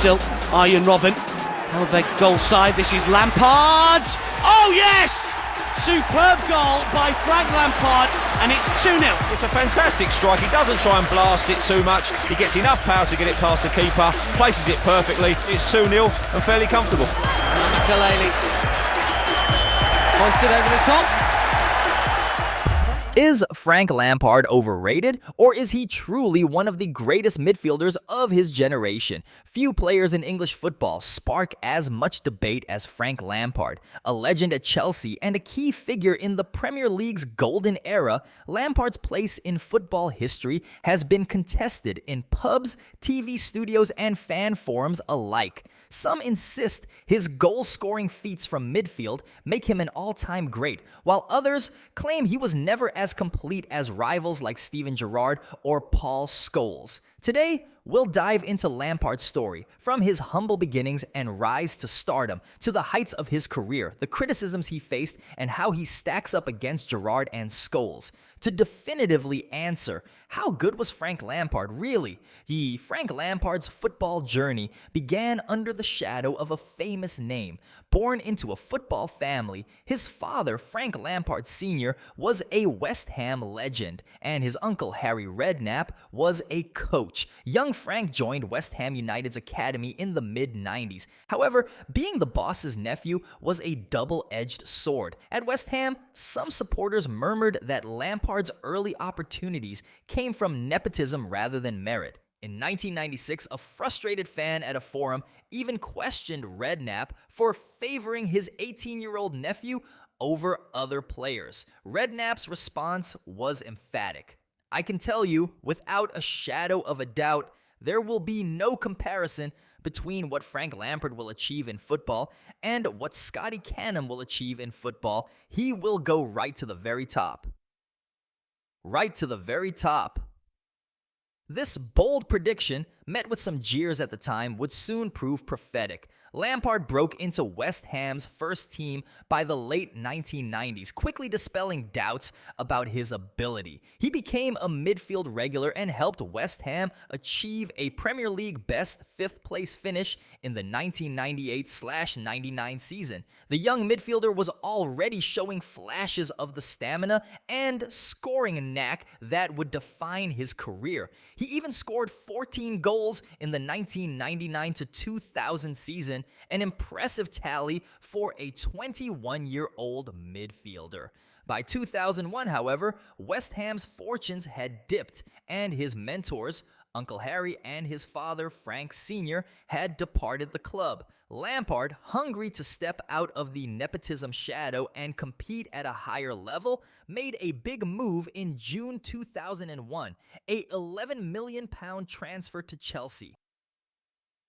still. Arjen Robben. Helveg goal side. This is Lampard. Oh yes! Superb goal by Frank Lampard, and it's 2-0. It's a fantastic strike. He doesn't try and blast it too much. He gets enough power to get it past the keeper, places it perfectly. It's 2-0 and fairly comfortable. Mikelele hoisted over the top. Is Frank Lampard overrated, or is he truly one of the greatest midfielders of his generation? Few players in English football spark as much debate as Frank Lampard. A legend at Chelsea and a key figure in the Premier League's golden era, Lampard's place in football history has been contested in pubs, TV studios, and fan forums alike. Some insist his goal-scoring feats from midfield make him an all-time great, while others claim he was never as complete as rivals like Steven Gerrard or Paul Scholes. Today, we'll dive into Lampard's story, from his humble beginnings and rise to stardom, to the heights of his career, the criticisms he faced, and how he stacks up against Gerrard and Scholes. To definitively answer, how good was Frank Lampard really? Frank Lampard's football journey began under the shadow of a famous name. Born into a football family, his father, Frank Lampard Sr., was a West Ham legend, and his uncle, Harry Redknapp, was a coach. Young Frank joined West Ham United's academy in the mid-90s. However, being the boss's nephew was a double-edged sword. At West Ham, some supporters murmured that Lampard's early opportunities came from nepotism rather than merit. In 1996, a frustrated fan at a forum even questioned Redknapp for favoring his 18-year-old nephew over other players. Redknapp's response was emphatic. I can tell you, without a shadow of a doubt, there will be no comparison between what Frank Lampard will achieve in football and what Scotty Canham will achieve in football. He will go right to the very top. Right to the very top. This bold prediction, met with some jeers at the time, would soon prove prophetic. Lampard broke into West Ham's first team by the late 1990s, quickly dispelling doubts about his ability. He became a midfield regular and helped West Ham achieve a Premier League best fifth-place finish in the 1998-99 season. The young midfielder was already showing flashes of the stamina and scoring knack that would define his career. He even scored 14 goals in the 1999-2000 season, an impressive tally for a 21-year-old midfielder. By 2001, however, West Ham's fortunes had dipped, and his mentors, Uncle Harry and his father, Frank Sr., had departed the club. Lampard, hungry to step out of the nepotism shadow and compete at a higher level, made a big move in June 2001, a £11 million transfer to Chelsea.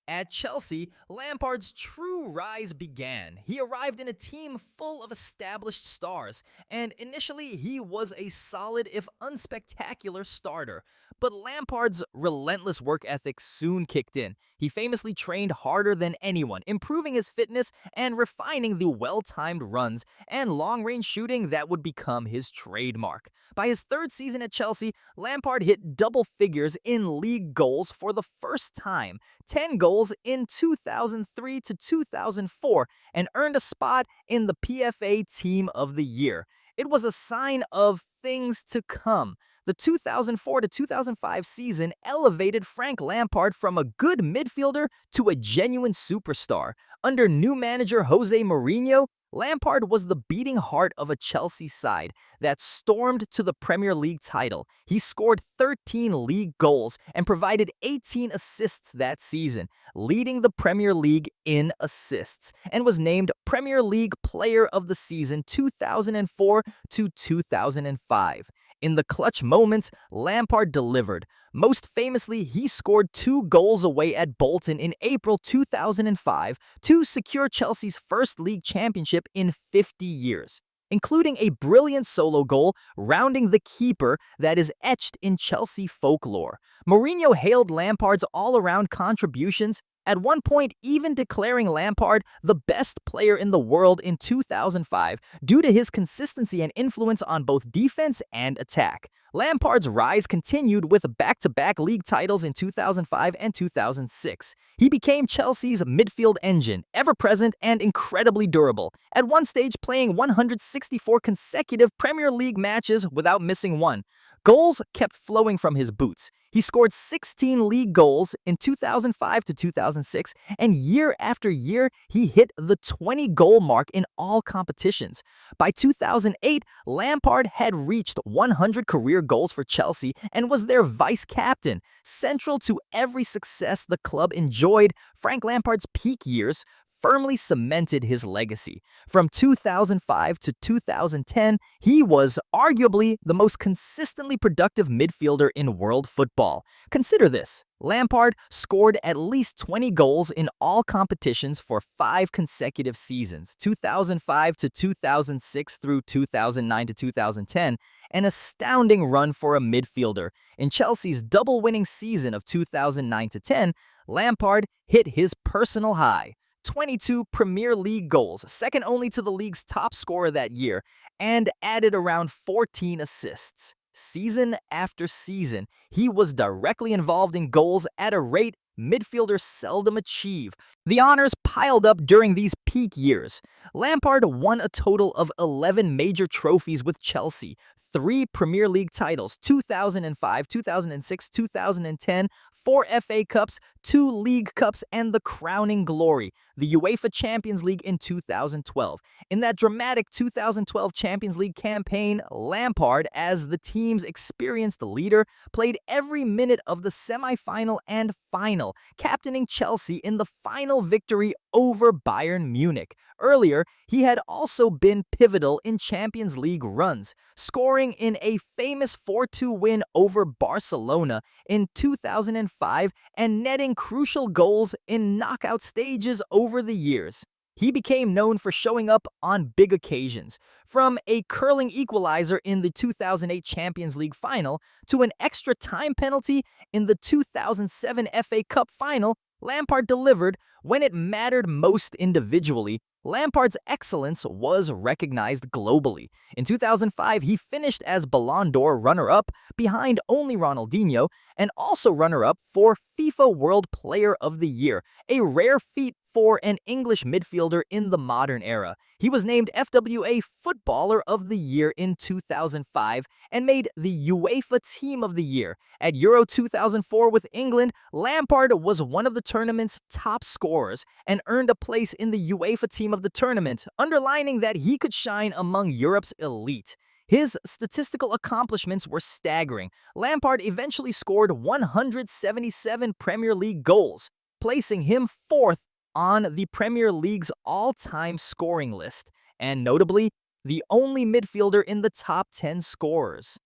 At Chelsea, Lampard's true rise began. He arrived in a team full of established stars, and initially he was a solid if unspectacular starter. But Lampard's relentless work ethic soon kicked in. He famously trained harder than anyone, improving his fitness and refining the well-timed runs and long-range shooting that would become his trademark. By his third season at Chelsea, Lampard hit double figures in league goals for the first time, 10 goals in 2003 to 2004, and earned a spot in the PFA Team of the Year. It was a sign of things to come. The 2004 to 2005 season elevated Frank Lampard from a good midfielder to a genuine superstar. Under new manager Jose Mourinho, Lampard was the beating heart of a Chelsea side that stormed to the Premier League title. He scored 13 league goals and provided 18 assists that season, leading the Premier League in assists, and was named Premier League Player of the Season 2004 to 2005. In the clutch moments, Lampard delivered. Most famously, he scored 2 goals away at Bolton in April 2005 to secure Chelsea's first league championship in 50 years, including a brilliant solo goal rounding the keeper that is etched in Chelsea folklore. Mourinho hailed Lampard's all-around contributions at one point even declaring Lampard the best player in the world in 2005 due to his consistency and influence on both defense and attack. Lampard's rise continued with back-to-back league titles in 2005 and 2006. He became Chelsea's midfield engine, ever-present and incredibly durable, at one stage playing 164 consecutive Premier League matches without missing one. Goals kept flowing from his boots. He scored 16 league goals in 2005 to 2006, and year after year, he hit the 20-goal mark in all competitions. By 2008, Lampard had reached 100 career goals for Chelsea and was their vice-captain. Central to every success the club enjoyed, Frank Lampard's peak years firmly cemented his legacy. From 2005 to 2010, he was arguably the most consistently productive midfielder in world football. Consider this. Lampard scored at least 20 goals in all competitions for 5 consecutive seasons, 2005 to 2006 through 2009 to 2010, an astounding run for a midfielder. In Chelsea's double-winning season of 2009 to 10, Lampard hit his personal high. 22 Premier League goals, second only to the league's top scorer that year, and added around 14 assists. Season after season, he was directly involved in goals at a rate midfielders seldom achieve. The honors piled up during these peak years. Lampard won a total of 11 major trophies with Chelsea, 3 Premier League titles, 2005, 2006, 2010, 4 FA Cups, 2 League Cups, and the crowning glory, the UEFA Champions League in 2012. In that dramatic 2012 Champions League campaign, Lampard, as the team's experienced leader, played every minute of the semi-final and final, captaining Chelsea in the final victory over Bayern Munich. Earlier, he had also been pivotal in Champions League runs, scoring in a famous 4-2 win over Barcelona in 2005 and netting crucial goals in knockout stages over the years. He became known for showing up on big occasions, from a curling equalizer in the 2008 Champions League final to an extra time penalty in the 2007 FA Cup final. Lampard delivered when it mattered most individually. Lampard's excellence was recognized globally. In 2005, he finished as Ballon d'Or runner-up behind only Ronaldinho, and also runner-up for FIFA World Player of the Year, a rare feat for an English midfielder in the modern era. He was named FWA Footballer of the Year in 2005 and made the UEFA Team of the Year. At Euro 2004 with England, Lampard was one of the tournament's top scorers and earned a place in the UEFA Team of the tournament, underlining that he could shine among Europe's elite. His statistical accomplishments were staggering. Lampard eventually scored 177 Premier League goals, placing him 4th on the Premier League's all-time scoring list, and notably, the only midfielder in the top 10 scorers.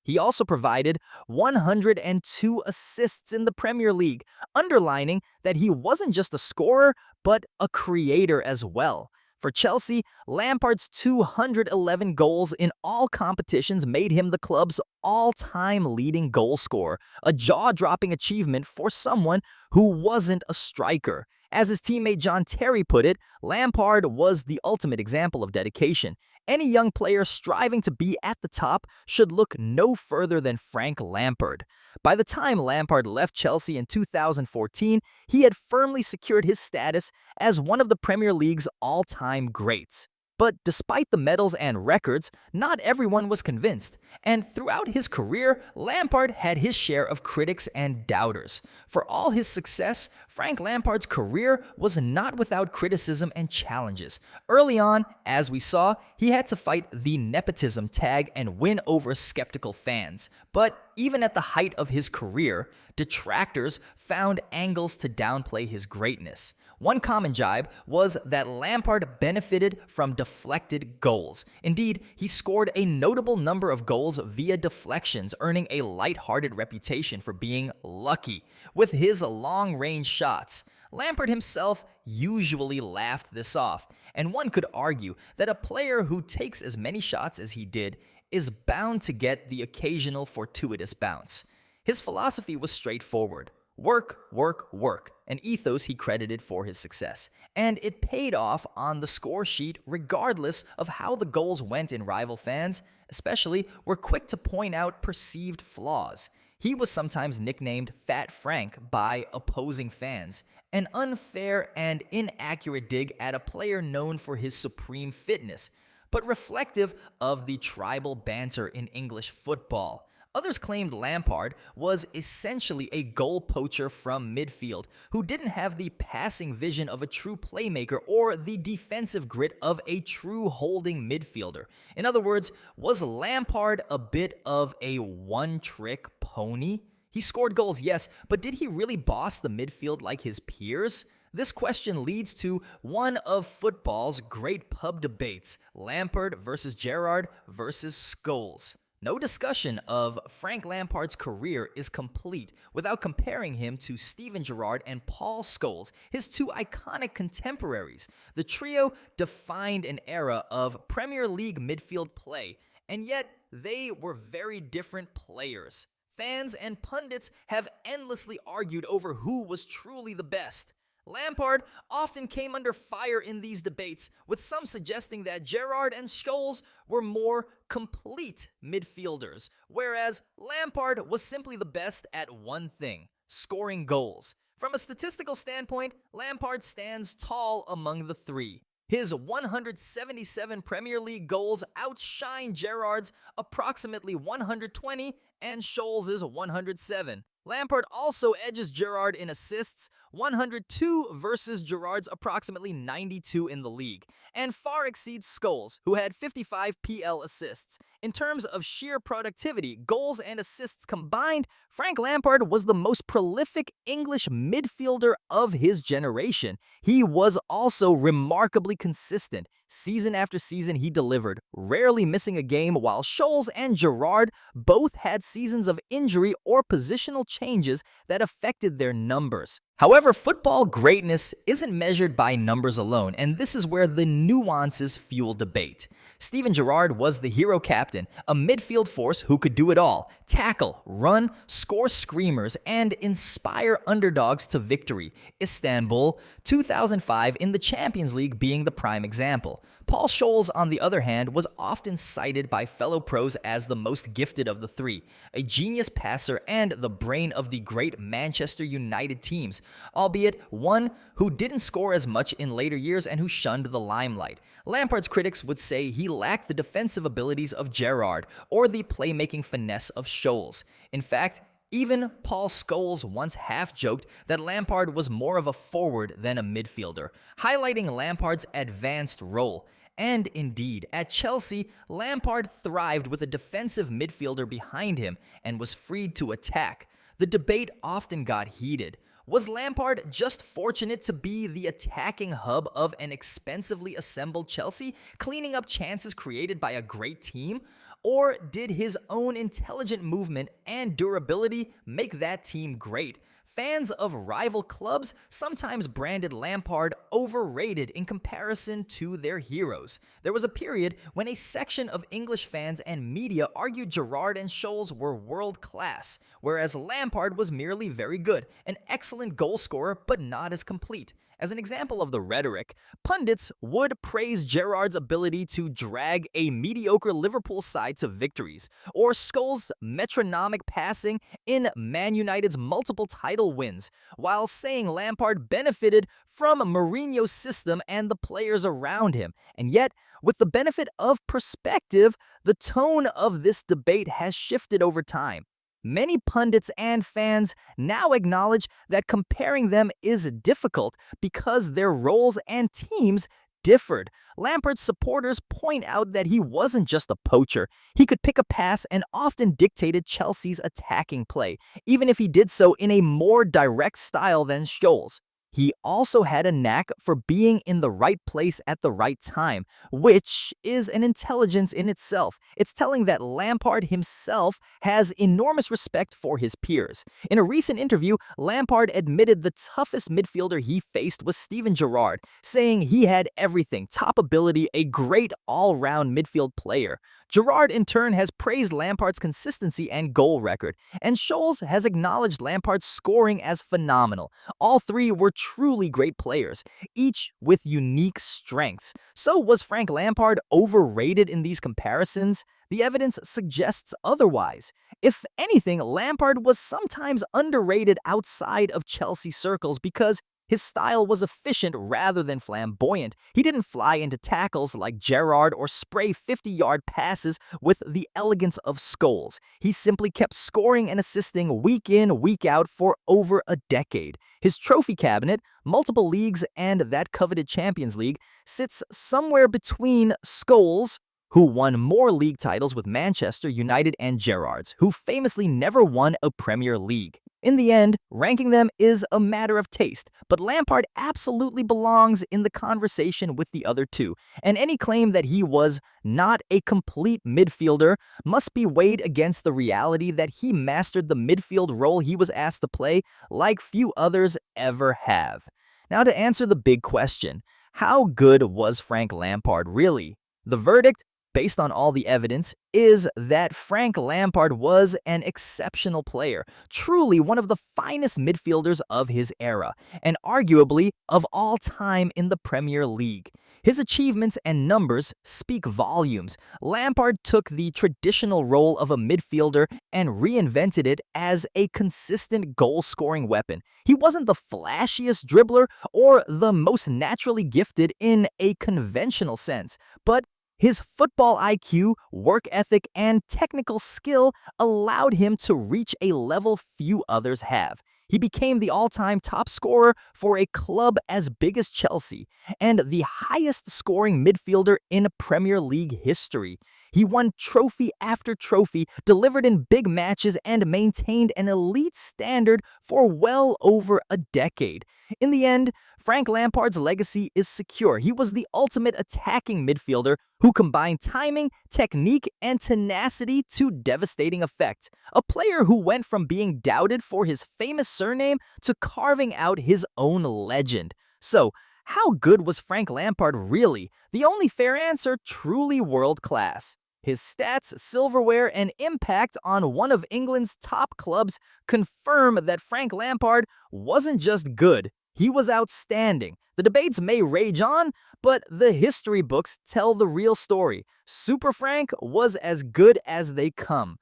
He also provided 102 assists in the Premier League, underlining that he wasn't just a scorer, but a creator as well. For Chelsea, Lampard's 211 goals in all competitions made him the club's all-time leading goal scorer, a jaw-dropping achievement for someone who wasn't a striker. As his teammate John Terry put it, Lampard was the ultimate example of dedication. Any young player striving to be at the top should look no further than Frank Lampard. By the time Lampard left Chelsea in 2014, he had firmly secured his status as one of the Premier League's all-time greats. But despite the medals and records, not everyone was convinced. And throughout his career, Lampard had his share of critics and doubters. For all his success, Frank Lampard's career was not without criticism and challenges. Early on, as we saw, he had to fight the nepotism tag and win over skeptical fans. But even at the height of his career, detractors found angles to downplay his greatness. One common jibe was that Lampard benefited from deflected goals. Indeed, he scored a notable number of goals via deflections, earning a light-hearted reputation for being lucky with his long-range shots. Lampard himself usually laughed this off, and one could argue that a player who takes as many shots as he did is bound to get the occasional fortuitous bounce. His philosophy was straightforward. Work, work, work. an ethos he credited for his success. And it paid off on the score sheet regardless of how the goals went in rival fans, especially were quick to point out perceived flaws. He was sometimes nicknamed Fat Frank by opposing fans, an unfair and inaccurate dig at a player known for his supreme fitness, but reflective of the tribal banter in English football. Others claimed Lampard was essentially a goal poacher from midfield who didn't have the passing vision of a true playmaker or the defensive grit of a true holding midfielder. In other words, was Lampard a bit of a one-trick pony? He scored goals, yes, but did he really boss the midfield like his peers? This question leads to one of football's great pub debates, Lampard versus Gerrard versus Scholes. No discussion of Frank Lampard's career is complete without comparing him to Steven Gerrard and Paul Scholes, his two iconic contemporaries. The trio defined an era of Premier League midfield play, and yet they were very different players. Fans and pundits have endlessly argued over who was truly the best. Lampard often came under fire in these debates, with some suggesting that Gerrard and Scholes were more complete midfielders, whereas Lampard was simply the best at one thing: scoring goals. From a statistical standpoint, Lampard stands tall among the three. His 177 Premier League goals outshine Gerrard's approximately 120 and Scholes' 107. Lampard also edges Gerrard in assists, 102 versus Gerrard's approximately 92 in the league, and far exceeds Scholes, who had 55 PL assists. In terms of sheer productivity, goals and assists combined, Frank Lampard was the most prolific English midfielder of his generation. He was also remarkably consistent. Season after season, he delivered, rarely missing a game, while Scholes and Gerrard both had seasons of injury or positional changes that affected their numbers. However, football greatness isn't measured by numbers alone, and this is where the nuances fuel debate. Steven Gerrard was the hero captain, a midfield force who could do it all: tackle, run, score screamers, and inspire underdogs to victory. Istanbul, 2005 in the Champions League being the prime example. Paul Scholes, on the other hand, was often cited by fellow pros as the most gifted of the three, a genius passer and the brain of the great Manchester United teams, albeit one who didn't score as much in later years and who shunned the limelight. Lampard's critics would say he lacked the defensive abilities of Gerrard or the playmaking finesse of Scholes. In fact, even Paul Scholes once half-joked that Lampard was more of a forward than a midfielder, highlighting Lampard's advanced role. And indeed, at Chelsea, Lampard thrived with a defensive midfielder behind him and was freed to attack. The debate often got heated. Was Lampard just fortunate to be the attacking hub of an expensively assembled Chelsea, cleaning up chances created by a great team? Or did his own intelligent movement and durability make that team great? Fans of rival clubs sometimes branded Lampard overrated in comparison to their heroes. There was a period when a section of English fans and media argued Gerrard and Scholes were world-class, whereas Lampard was merely very good, an excellent goal scorer but not as complete. As an example of the rhetoric, pundits would praise Gerrard's ability to drag a mediocre Liverpool side to victories, or Scholes' metronomic passing in Man United's multiple title wins, while saying Lampard benefited from Mourinho's system and the players around him. And yet, with the benefit of perspective, the tone of this debate has shifted over time. Many pundits and fans now acknowledge that comparing them is difficult because their roles and teams differed. Lampard's supporters point out that he wasn't just a poacher. He could pick a pass and often dictated Chelsea's attacking play, even if he did so in a more direct style than Scholes. He also had a knack for being in the right place at the right time, which is an intelligence in itself. It's telling that Lampard himself has enormous respect for his peers. In a recent interview, Lampard admitted the toughest midfielder he faced was Steven Gerrard, saying he had everything: top ability, a great all-round midfield player. Gerrard, in turn, has praised Lampard's consistency and goal record, and Scholes has acknowledged Lampard's scoring as phenomenal. All three were truly great players, each with unique strengths. So was Frank Lampard overrated in these comparisons? The evidence suggests otherwise. If anything, Lampard was sometimes underrated outside of Chelsea circles because his style was efficient rather than flamboyant. He didn't fly into tackles like Gerrard or spray 50-yard passes with the elegance of Scholes. He simply kept scoring and assisting week in, week out for over a decade. His trophy cabinet, multiple leagues, and that coveted Champions League sits somewhere between Scholes, who won more league titles with Manchester United, and Gerrard's, who famously never won a Premier League. In the end, ranking them is a matter of taste, but Lampard absolutely belongs in the conversation with the other two, and any claim that he was not a complete midfielder must be weighed against the reality that he mastered the midfield role he was asked to play like few others ever have. Now, to answer the big question, how good was Frank Lampard really? The verdict, based on all the evidence, is that Frank Lampard was an exceptional player, truly one of the finest midfielders of his era, and arguably of all time in the Premier League. His achievements and numbers speak volumes. Lampard took the traditional role of a midfielder and reinvented it as a consistent goal-scoring weapon. He wasn't the flashiest dribbler or the most naturally gifted in a conventional sense, but his football IQ, work ethic, and technical skill allowed him to reach a level few others have. He became the all-time top scorer for a club as big as Chelsea and the highest scoring midfielder in Premier League history. He won trophy after trophy, delivered in big matches, and maintained an elite standard for well over a decade. In the end, Frank Lampard's legacy is secure. He was the ultimate attacking midfielder who combined timing, technique, and tenacity to devastating effect. A player who went from being doubted for his famous surname to carving out his own legend. So, how good was Frank Lampard really? The only fair answer, truly world class. His stats, silverware, and impact on one of England's top clubs confirm that Frank Lampard wasn't just good, he was outstanding. The debates may rage on, but the history books tell the real story. Super Frank was as good as they come.